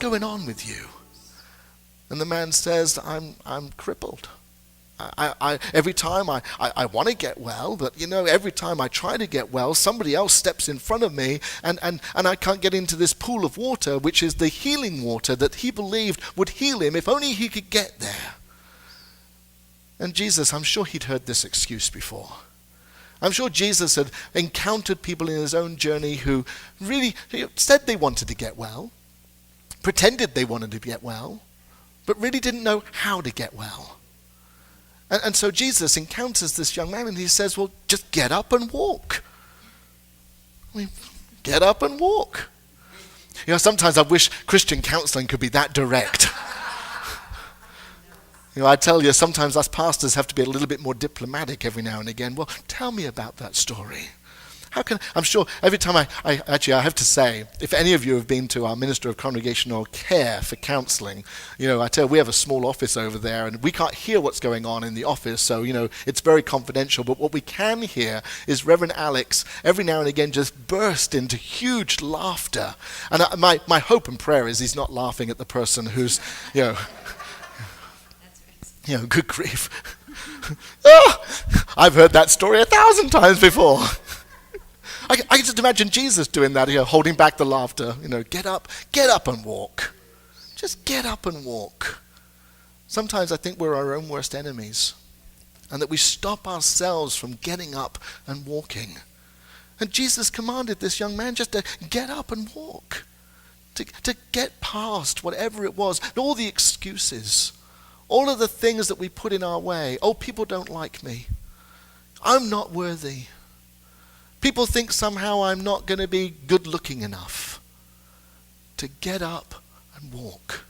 going on with you? And the man says, I'm crippled. Every time I want to get well, but every time I try to get well, somebody else steps in front of me and I can't get into this pool of water, which is the healing water that he believed would heal him if only he could get there. And Jesus, I'm sure he'd heard this excuse before. I'm sure Jesus had encountered people in his own journey who really said they wanted to get well, pretended they wanted to get well, but really didn't know how to get well. And so Jesus encounters this young man and he says, well, just get up and walk. Get up and walk. Sometimes I wish Christian counseling could be that direct. I tell you, sometimes us pastors have to be a little bit more diplomatic every now and again. Well, tell me about that story. I'm sure every time I have to say, if any of you have been to our Minister of Congregational Care for counseling, I tell you, we have a small office over there and we can't hear what's going on in the office, so, it's very confidential. But what we can hear is Reverend Alex every now and again just burst into huge laughter. And my hope and prayer is he's not laughing at the person who's, good grief. Oh, I've heard that story 1,000 times before. I can just imagine Jesus doing that, holding back the laughter. Get up and walk. Just get up and walk. Sometimes I think we're our own worst enemies, and that we stop ourselves from getting up and walking. And Jesus commanded this young man just to get up and walk, to get past whatever it was, all the excuses, all of the things that we put in our way. Oh, people don't like me. I'm not worthy. People think somehow I'm not going to be good looking enough. To get up and walk.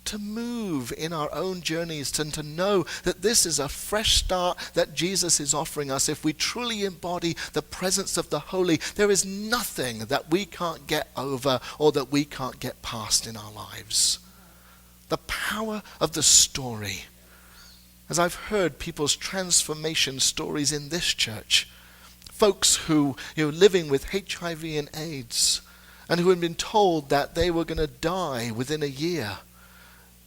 To move in our own journeys and to know that this is a fresh start that Jesus is offering us. If we truly embody the presence of the Holy, there is nothing that we can't get over or that we can't get past in our lives. The power of the story. As I've heard people's transformation stories in this church, folks who living with HIV and AIDS and who had been told that they were going to die within a year.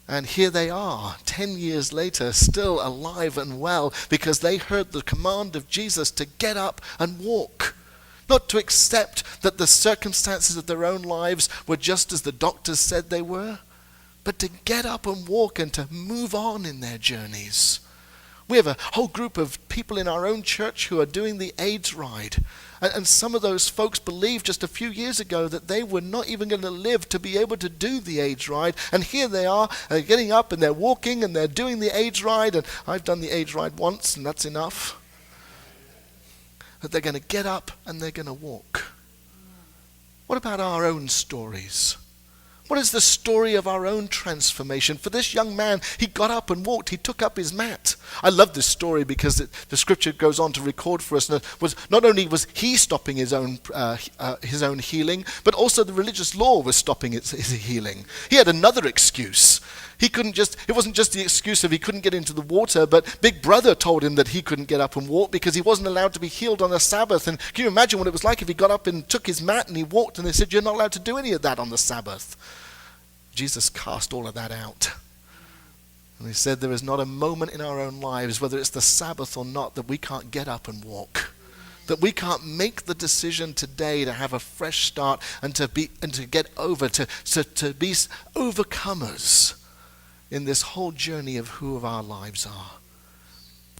And here they are, 10 years later, still alive and well because they heard the command of Jesus to get up and walk. Not to accept that the circumstances of their own lives were just as the doctors said they were, but to get up and walk and to move on in their journeys. We have a whole group of people in our own church who are doing the AIDS ride. And some of those folks believed just a few years ago that they were not even going to live to be able to do the AIDS ride. And here they are, getting up and they're walking and they're doing the AIDS ride. And I've done the AIDS ride once and that's enough. But they're going to get up and they're going to walk. What about our own stories? What is the story of our own transformation? For this young man, he got up and walked. He took up his mat. I love this story because the scripture goes on to record for us. Not only was he stopping his own healing, but also the religious law was stopping his healing. He had another excuse. It wasn't just the excuse of he couldn't get into the water, but Big Brother told him that he couldn't get up and walk because he wasn't allowed to be healed on the Sabbath. And can you imagine what it was like if he got up and took his mat and he walked and they said, you're not allowed to do any of that on the Sabbath. Jesus cast all of that out. And he said there is not a moment in our own lives, whether it's the Sabbath or not, that we can't get up and walk. That we can't make the decision today to have a fresh start and to be overcomers in this whole journey of who our lives are.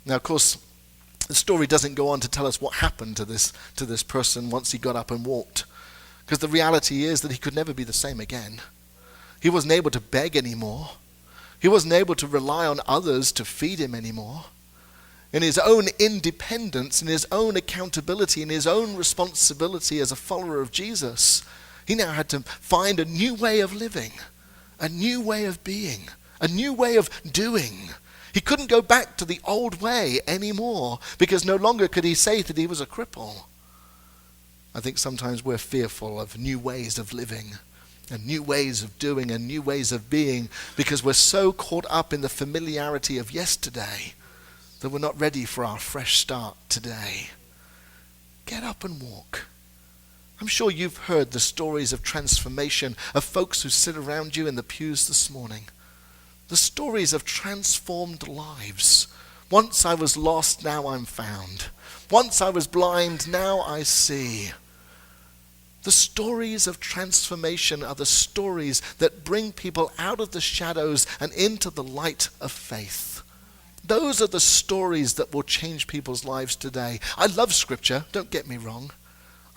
Now, of course, the story doesn't go on to tell us what happened to this person once he got up and walked. Because the reality is that he could never be the same again. He wasn't able to beg anymore. He wasn't able to rely on others to feed him anymore. In his own independence, in his own accountability, in his own responsibility as a follower of Jesus, he now had to find a new way of living, a new way of being, a new way of doing. He couldn't go back to the old way anymore because no longer could he say that he was a cripple. I think sometimes we're fearful of new ways of living and new ways of doing and new ways of being because we're so caught up in the familiarity of yesterday that we're not ready for our fresh start today. Get up and walk. I'm sure you've heard the stories of transformation of folks who sit around you in the pews this morning. The stories of transformed lives. Once I was lost, now I'm found. Once I was blind, now I see. The stories of transformation are the stories that bring people out of the shadows and into the light of faith. Those are the stories that will change people's lives today. I love Scripture, don't get me wrong.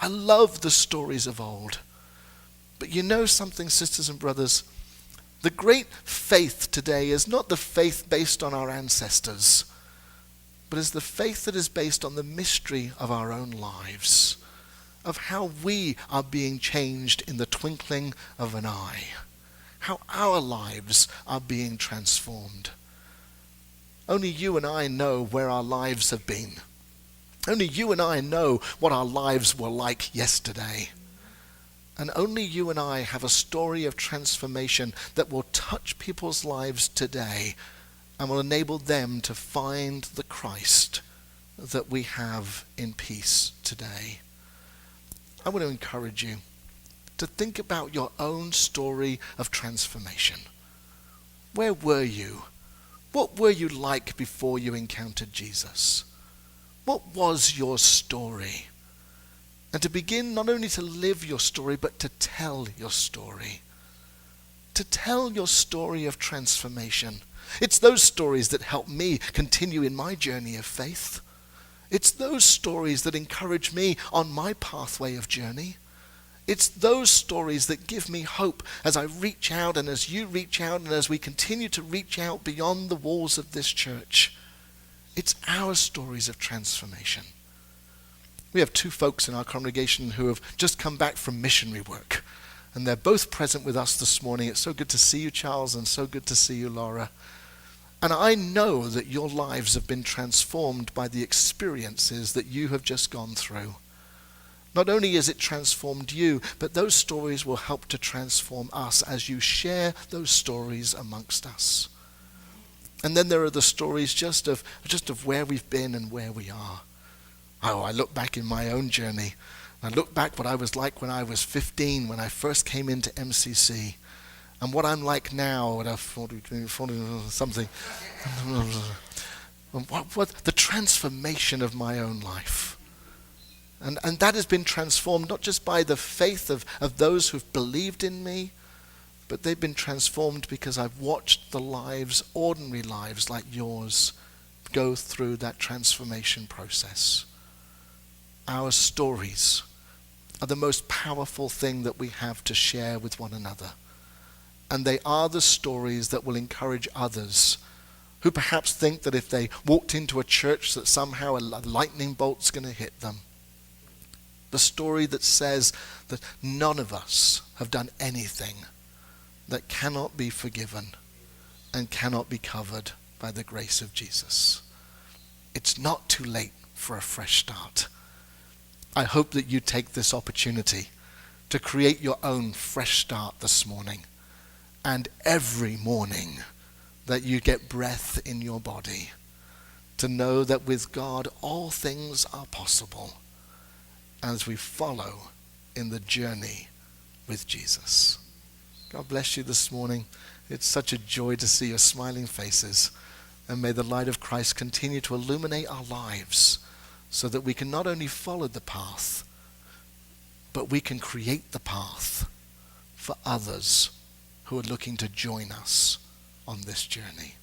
I love the stories of old. But you know something, sisters and brothers? The great faith today is not the faith based on our ancestors, but is the faith that is based on the mystery of our own lives, of how we are being changed in the twinkling of an eye, how our lives are being transformed. Only you and I know where our lives have been. Only you and I know what our lives were like yesterday. And only you and I have a story of transformation that will touch people's lives today and will enable them to find the Christ that we have in peace today. I want to encourage you to think about your own story of transformation. Where were you? What were you like before you encountered Jesus? What was your story? And to begin not only to live your story, but to tell your story. To tell your story of transformation. It's those stories that help me continue in my journey of faith. It's those stories that encourage me on my pathway of journey. It's those stories that give me hope as I reach out and as you reach out and as we continue to reach out beyond the walls of this church. It's our stories of transformation. We have two folks in our congregation who have just come back from missionary work, and they're both present with us this morning. It's so good to see you, Charles, and so good to see you, Laura. And I know that your lives have been transformed by the experiences that you have just gone through. Not only has it transformed you, but those stories will help to transform us as you share those stories amongst us. And then there are the stories just of where we've been and where we are. Oh, I look back in my own journey. I look back what I was like when I was 15, when I first came into MCC, and what I'm like now at 40 something. What the transformation of my own life. And that has been transformed not just by the faith of those who've believed in me, but they've been transformed because I've watched the lives, ordinary lives like yours, go through that transformation process. Our stories are the most powerful thing that we have to share with one another. And they are the stories that will encourage others who perhaps think that if they walked into a church that somehow a lightning bolt's going to hit them. The story that says that none of us have done anything that cannot be forgiven and cannot be covered by the grace of Jesus. It's not too late for a fresh start. I hope that you take this opportunity to create your own fresh start this morning, and every morning that you get breath in your body, to know that with God all things are possible as we follow in the journey with Jesus. God bless you this morning. It's such a joy to see your smiling faces, and may the light of Christ continue to illuminate our lives so that we can not only follow the path, but we can create the path for others who are looking to join us on this journey.